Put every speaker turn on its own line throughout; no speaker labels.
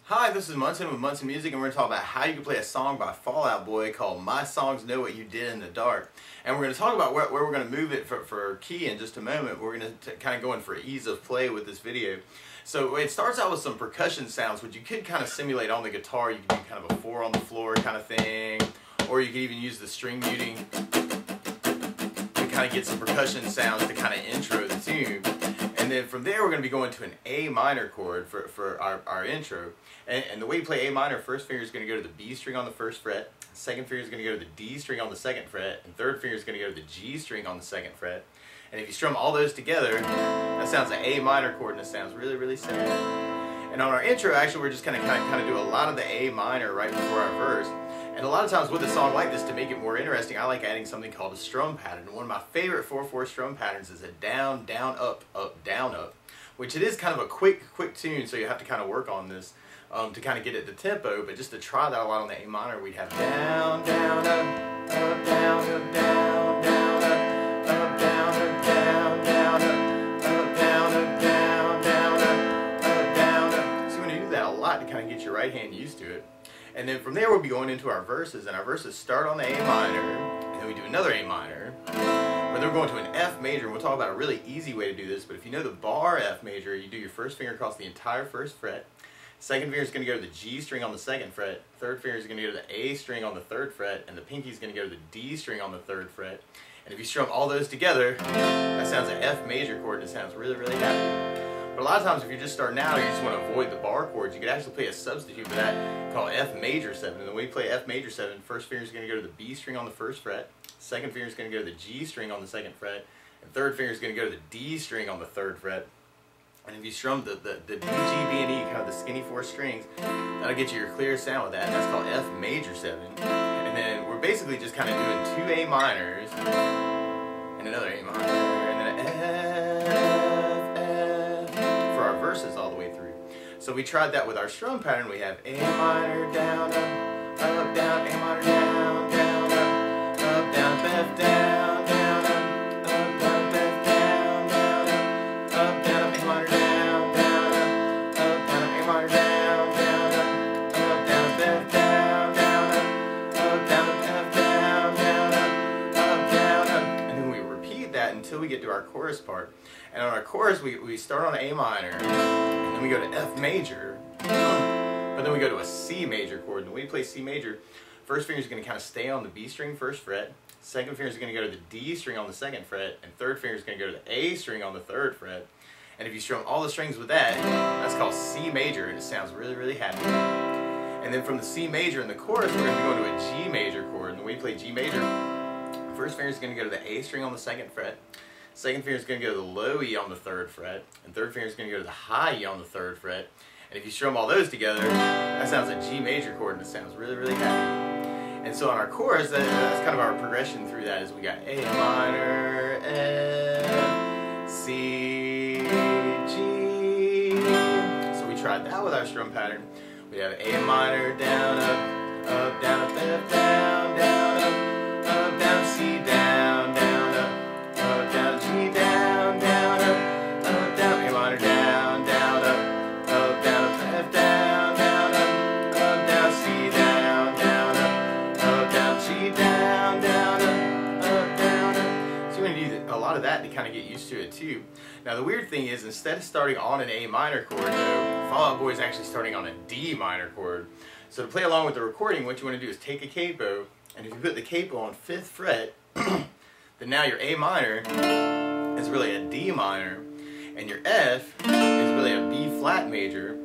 Hi, this is Munson with Munson Music, and we're going to talk about how you can play a song by Fall Out Boy called My Songs Know What You Did in the Dark. And we're going to talk about where we're going to move it for key in just a moment. We're going to kind of go in for ease of play with this video. So it starts out with some percussion sounds, which you could kind of simulate on the guitar. You can do kind of a 4 on the floor kind of thing, or you could even use the string muting to kind of get some percussion sounds to kind of intro the tune. And then from there, we're going to be going to an A minor chord for our intro. And the way you play A minor, first finger is going to go to the B string on the first fret, second finger is going to go to the D string on the second fret, and third finger is going to go to the G string on the second fret. And if you strum all those together, that sounds like A minor chord, and it sounds really, really sad. And on our intro, actually, we're just going to kind of do a lot of the A minor right before our verse. And a lot of times with a song like this, to make it more interesting, I like adding something called a strum pattern. One of my favorite 4/4 strum patterns is a down, down, up, up, down, up, which it is kind of a quick tune, so you have to kind of work on this to kind of get it the tempo. But just to try that a lot on the A minor, we'd have down, down, up, down, up, down, down, up, down, up, down, down, up, down, up, down, down, up, down, up. So you're going to do that a lot to kind of get your right hand used to it. And then from there, we'll be going into our verses, and our verses start on the A minor, and then we do another A minor, but then we're going to an F major, and we'll talk about a really easy way to do this. But if you know the bar F major, you do your first finger across the entire first fret, second finger is going to go to the G string on the second fret, third finger is going to go to the A string on the third fret, and the pinky is going to go to the D string on the third fret. And if you strum all those together, that sounds like F major chord, and it sounds really, really happy. But a lot of times if you're just starting out or you just want to avoid the bar chords, you could actually play a substitute for that called F major 7. And the way you play F major 7, first finger is going to go to the B string on the first fret, second finger is going to go to the G string on the second fret, and third finger is going to go to the D string on the third fret. And if you strum the D, G, B, and E, kind of the skinny 4 strings, that'll get you your clear sound with that. And that's called F major 7. And then we're basically just kind of doing 2 A minors and another A minor, and then verses all the way through. So we tried that with our strum pattern. We have A minor, down, up, down, A minor, down, down, up, down, F, down, down, up, down, F, down, down, up, down, A minor, down, down, up, down, A minor, down, down, up, down, F, down, down, up, down, F, down, down, up, down, and then we repeat that until we get to our chorus part. And on our chorus, we start on A minor, and then we go to F major, but then we go to a C major chord. And when we play C major, first finger is going to kind of stay on the B string first fret, second finger is going to go to the D string on the second fret, and third finger is going to go to the A string on the third fret. And if you strum all the strings with that, that's called C major, and it sounds really, really happy. And then from the C major in the chorus, we're going to go into a G major chord. And when we play G major, first finger is going to go to the A string on the second fret, second finger is going to go to the low E on the third fret, and third finger is going to go to the high E on the third fret. And if you strum all those together, that sounds like G major chord, and it sounds really, really happy. And so on our chorus, that's kind of our progression through that. Is we got A minor, F, C, G. So we tried that with our strum pattern. We have A minor, down, up, down, up, F, down, down, up, down, C, down, down, up, down, G, down, down, up, down, A minor, down, down, up, down, F, down, down, up, down, C, down, down, up, down, G, down, down, up, down, up. So you're going to do a lot of that to kind of get used to it too. Now the weird thing is, instead of starting on an A minor chord, though, Fall Out Boy is actually starting on a D minor chord. So to play along with the recording, what you want to do is take a capo, and if you put the capo on 5th fret, then now your A minor is really a D minor, and your F is really a B flat major,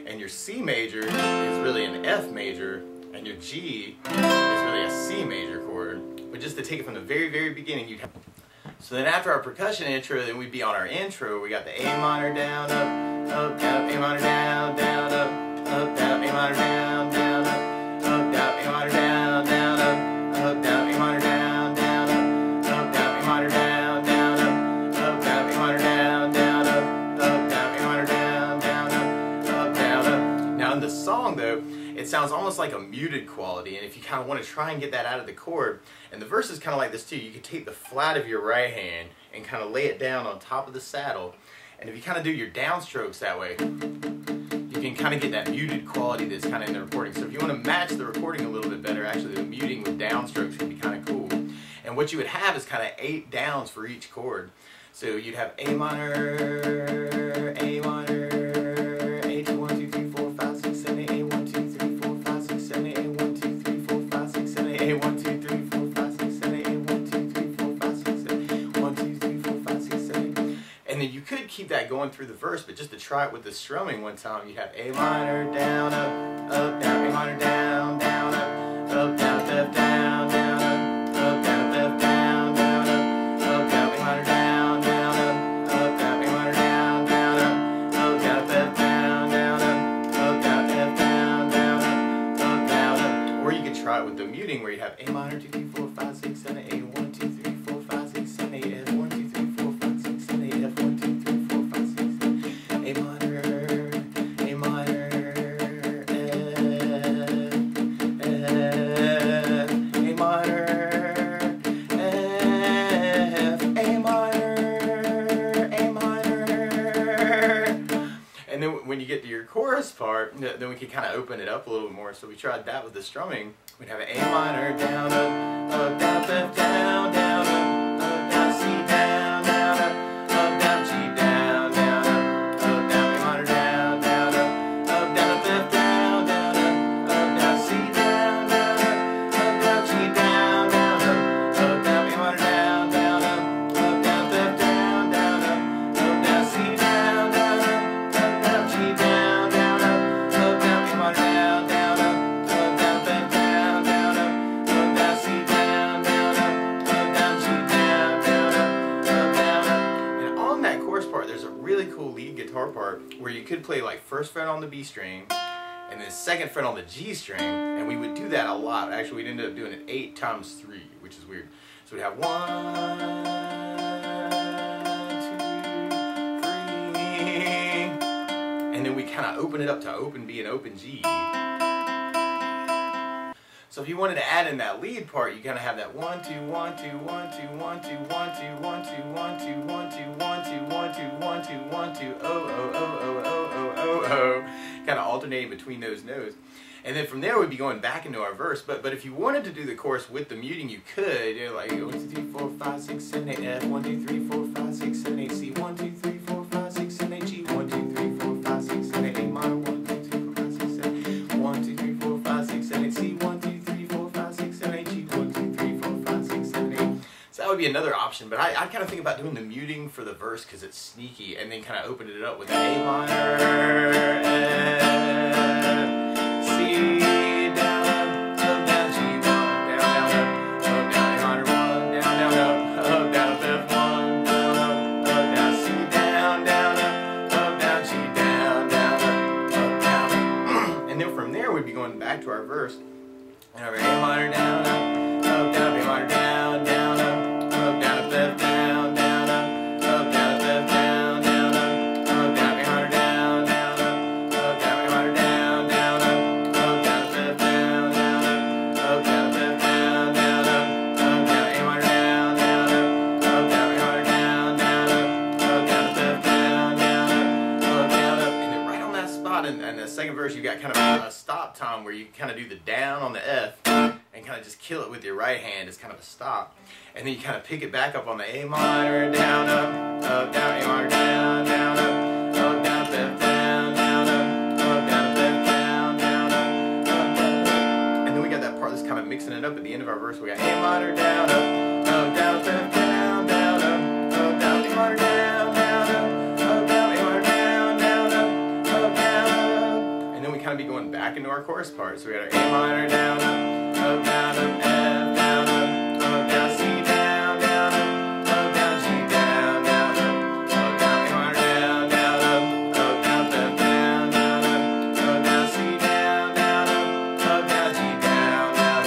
and your C major is really an F major, and your G is really a C major chord. But just to take it from the very, very beginning, you'd have... So then after our percussion intro, then we'd be on our intro. We got the A minor, down, up, down, A minor, down, down, up, down, A minor, down, down, up, down, A minor, down, down, up, down, A minor, down, down, up, down, A minor, down, down, up, down, A minor, down, down, up, down, A minor, down, down, up, down, up. Now in the song though, it sounds almost like a muted quality, and if you kind of want to try and get that out of the chord, and the verse is kind of like this too, you can take the flat of your right hand and kind of lay it down on top of the saddle, and if you kind of do your downstrokes that way, you you can kind of get that muted quality that's kind of in the recording. So if you want to match the recording a little bit better, actually the muting with downstrokes can be kind of cool. And what you would have is kind of 8 downs for each chord. So you'd have A minor, A minor, A2, 1, 2, 3, 4, 5, 6, 7, 8, A 1, 2, 3, 4, 5, 6, 7, 8, A 1, 2, 3, 4, 5, 6, 7, 8, A 1, 2, 3, 4, 5, 6, 7, 8, A 1, 2, 3, 4, 5, 6, 7, 1, 2, 3, 4, 5, 6, 7, 8. And then you could keep that going through the verse, but just to try it with the strumming one time, you'd have A minor, down, up, down, A minor, down, down, up, down, F, down, down, up, down, F, down, down, up, down, A minor, down, down, up, down, A minor, down, down, up, down, F, down, down, up, down, F, down, down, up, down, up. Or you could try it with the muting where you have A minor, 2, 3, 4, 5, 6, 7, 8, 1, 2, 3, 4, 5, 6, 7, 8, F, 1, 2, 3, 4, 5, 6, 7, 8, F, 1, 2, 3, 4, 5, 6, 7, A minor, A minor, F, A minor, F, A minor, A minor. And then when you get to your chorus part, then we can kind of open it up a little bit more. So we tried that with the strumming. We'd have an A minor, down, up, down, F, down, down, down, C, down, down, down, G, down, down, down, A minor, down, down, down, F, down, down, down, C, down, down, down, G, down, down, down, A minor, down, down, down, F, down, down, down, C, down, down, down, G, down, down, down, A minor, down, down, down, F, down, down, down, C, down, down, down, G, down, down, down. And on that chorus part, there's a really cool lead guitar part where you could play like first fret on the B string and then second fret on the G string, and we would do that a lot. Actually, we'd end up doing it 8 times 3, which is weird. So we'd have 1, 2, 3, and then we kind of open it up to open B and open G. So if you wanted to add in that lead part, you kind of have that 1, 2, 1, 2, 1, 2, 1, 2, 1, 2, 1, 2, 1, 2, 1, 2, 1, 2, 1, 2, 1, 2, 1, 2, oh, oh, oh, oh, oh, oh, oh, oh, kind of alternating between those notes. And then from there we'd be going back into our verse. But if you wanted to do the chorus with the muting, you could. You know, like 1, 2, 3, 4, 5, 6, 7, 8, F, 1, 2, 3, 4, 5, 6, 7, 8, C, 1, 2, 3, 4, 5, 6, 7, 8, G, 1, 2, 3, 4, 5, 6, 7, 8, A minor, 1, 2, 3, 4, 5, 6, 7, 1, 2, 3, 4, 5, 6, 7, 8, C, 1, 2, 3, 4, 5, 6, 7, 8, G, 1, 2, 3, 4, 5, 6, 7, 8. So that would be another option, but I kind of think about doing the muting for the verse because it's sneaky, and then kind of opening it up with an A minor, F, C, down, up, down, G, 1, down, down, up, down, A minor, 1, down, down, up, down, F, 1, down, down, C, down, down, up, down, G, down, down, down. And then from there we'd be going back to our verse, and over A minor, down, down, A minor, down, down, down, F, down, down, down, F, down, down, down, A minor, down, down, down, A minor, down, down, down, F, down, down, down, F, down, down, A minor, down, down, down, A minor, down, down, F, down, down, and then right on that spot in the second verse, you got kind of a stop time where you kind of do the down on the F and kind of just kill it with your right hand as kind of a stop. And then you kind of pick it back up on the A minor, down, up, down, A minor, down, down, up, down, F, down, down, up, down, F, down, down, down. And then we got that part that's kind of mixing it up at the end of our verse. We got A minor, down, down, F, down, down, down, A minor, down, down, down, A minor, down, down, down, and then we kind of be going back into our chorus part. So we got our A minor, down, down, F, down, down, C, down, down, down, G, down, down, down, A minor, down, down, down, F, down, down, down, C, down, down, down, G, down, down,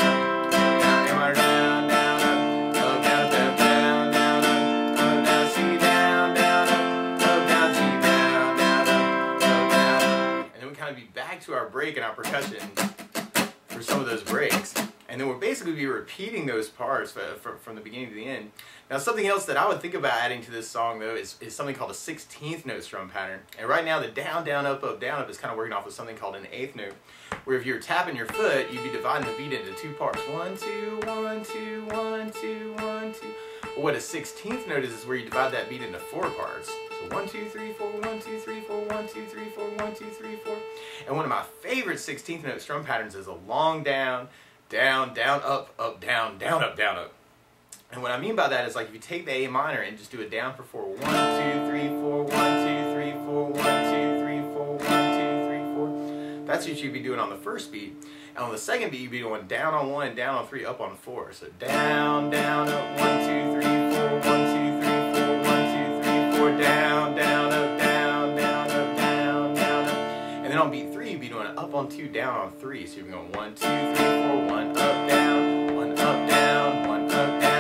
down, A minor, down, down, down, F, down, down, down, C, down, down, down, G, down, down, down, and then we kind of be back to our break and our percussion. for some of those breaks. And then we'll basically be repeating those parts from the beginning to the end. Now, something else that I would think about adding to this song, though, is something called a 16th note strum pattern. And right now, the down, down, up, is kind of working off of something called an 8th note, where if you were tapping your foot, you'd be dividing the beat into 2 parts. 1, 2, 1, 2, 1, 2, 1, 2. But what a 16th note is where you divide that beat into 4 parts. So 1, 2, 3, 4, 1, 2, 3, 4, 1, 2, 3, 4, 1, 2, 3, 4. And one of my favorite 16th note strum patterns is a long down, down, down, up, down, down, up, down, up. And what I mean by that is, like, if you take the A minor and just do it down for 4, 1, 2, 3, 4, 1, 2, 3, 4, 1, 2, 3, 4, 1, 2, 3, 4. That's what you'd be doing on the first beat. And on the second beat, you'd be going down on 1, down on 3, up on 4. So down, down, up, 1, 2, 3, 4, 1, 2, 3, 4, 1, 2, 3, 4, down, down, up, down, down, up, down, down, up. And then on beat 3, you'd be doing up on 2, down on 3. So you'd be going 1, 2, 3, 4, 1, up, down, 1, up, down, 1, up, down.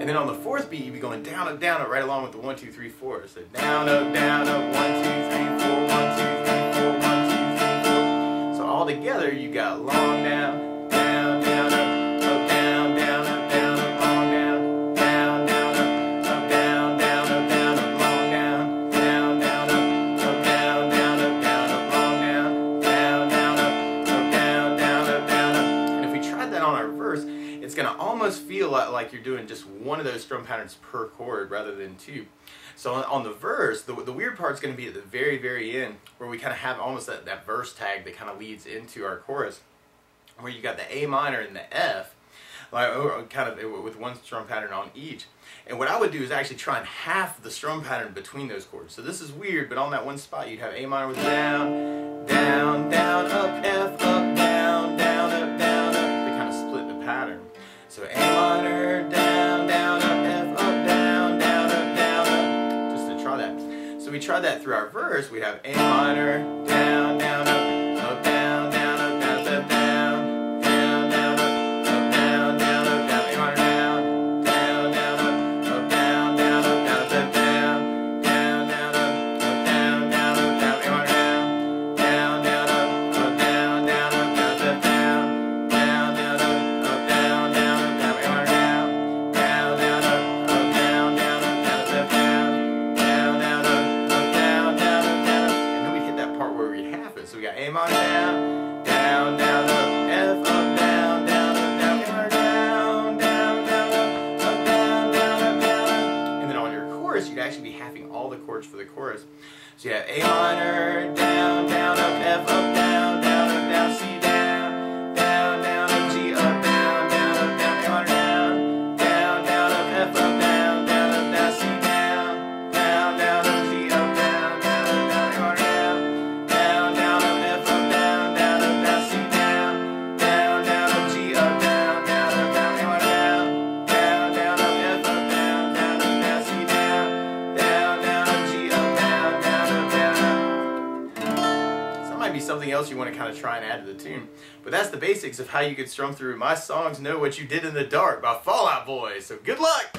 And then on the fourth beat, you'd be going down, up, right along with the 1, 2, 3, 4. So down, up, 1, 2, 3, 4, 1, 2, 3, 4, 1, 2, 3, 4. So all together, you got long down, down, down, up, down, down, up, down, up, long down, down, down, up, down, down, up, down, up, long down, down, down, up, down, down, up, down, up, long down, down, down, up, down, down, up, down, up. And if we tried that on our verse, it's going to almost feel like you're doing just one of those strum patterns per chord rather than 2. So on the verse, the weird part's going to be at the very, very end, where we kind of have almost that verse tag that kind of leads into our chorus, where you got the A minor and the F, like kind of with one strum pattern on each. And what I would do is actually try and half the strum pattern between those chords. So this is weird, but on that one spot, you'd have A minor with down, down, down, up, F, up, down, down, up, down, up. They kind of split the pattern. So A minor, down, down, up, F, up, down, down, up, down, up. Just to try that. So we tried that through our verse. We have A minor, down, down, up, down, down, up, down, up, down, down, down, up, down, down, up, down, A minor, down, down, down, up, down, down, up, down, up, down, down, down, up, down, down, up, down, A minor, down, down, down, up, down, down, up, down, up, down, down, down, up, down, down. So we got A minor down, down, down, up, F, up, down, down, up, down, A minor down, down, down, up, down, down, up, down, up. And then on your chorus, you'd actually be halving all the chords for the chorus. So you have A minor, down, down, up, F, up, down, down, up, down, C, down, down, down, up, G, up, down, down, up, down, A minor down, down, down, up, F, up, down, down, up, down, C, down, down, down, up, G, up, down, down, up, down, A minor down, down, down, up, F, up, down, down, up, down, C, down, down, down, up, G, up, down, down, up, down, A minor down, down, down, up, F, up, down, down, up, down, C, down, down, down, up, G, up, down, down, up, down, up. So that might be something else you want to kind of try and add to the tune. But that's the basics of how you could strum through My Songs Know What You Did in the Dark by Fall Out Boy. So good luck!